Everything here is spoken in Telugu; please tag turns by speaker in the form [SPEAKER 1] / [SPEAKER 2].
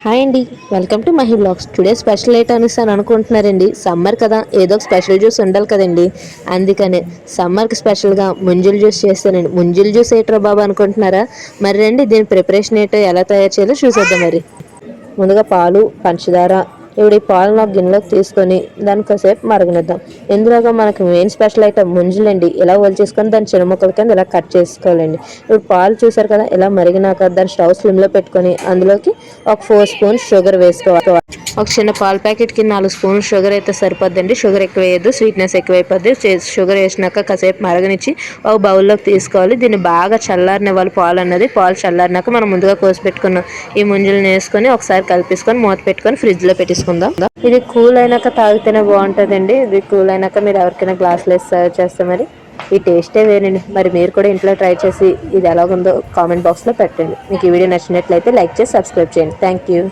[SPEAKER 1] హాయ్ అండి. Welcome to Mahi blogs. Today special items అని అనుకుంటున్నారండి. సమ్మర్ కదా, ఏదో ఒక స్పెషల్ జ్యూస్ ఉండాలి కదండి. అందుకనే సమ్మర్కి స్పెషల్గా ముంజులు జ్యూస్ చేస్తానండి. ముంజులు జ్యూస్ ఏట్రా బాబు అనుకుంటున్నారా? మరి రండి, దీని ప్రిపరేషన్ ఏంటో ఎలా తయారు చేయాలో చూసేద్దాం. మరి ముందుగా పాలు, పంచదార, ఇప్పుడు ఈ పాలు ఒక గిన్నెలోకి తీసుకొని దాన్ని కాసేపు మరగనిద్దాం. ఇందులోగా మనకు మెయిన్ స్పెషల్ ఐటమ్ ముంజులండి. ఇలా చేసుకొని దాన్ని చిన్న ముక్కల కింద ఇలా కట్ చేసుకోవాలండి. ఇప్పుడు పాలు చూసారు కదా, ఇలా మరిగినాక దాన్ని స్టవ్ స్లిమ్లో పెట్టుకొని అందులోకి ఒక 4 స్పూన్స్ షుగర్ వేసుకోవాలి. ఒక చిన్న పాల ప్యాకెట్కి 4 స్పూన్లు షుగర్ అయితే సరిపోద్దండి. షుగర్ ఎక్కువ వేయద్దు, స్వీట్నెస్ ఎక్కువ అయిపోద్ది. షుగర్ వేసినాక కాసేపు మరగనిచ్చి ఒక బౌల్లోకి తీసుకోవాలి. దీన్ని బాగా చల్లారనివ్వాలి. పాలు చల్లారినాక మనం ముందుగా కోసి పెట్టుకున్న ఈ ముంజులను వేసుకొని ఒకసారి కలిపేసుకొని మూత పెట్టుకొని ఫ్రిడ్జ్లో పెట్టేసుకుందాం. ఇది కూల్ అయినాక తాగితేనే బాగుంటుందండి. ఇది కూల్ అయినాక మీరు ఎవరికైనా గ్లాసులో వేసి సర్వ్ చేస్తే మరి ఈ టేస్టే వేరండి. మరి మీరు కూడా ఇంట్లో ట్రై చేసి ఇది ఎలాగుందో కామెంట్ బాక్స్లో పెట్టండి. మీకు ఈ వీడియో నచ్చినట్లయితే లైక్ చేసి సబ్స్క్రైబ్ చేయండి. Thank you.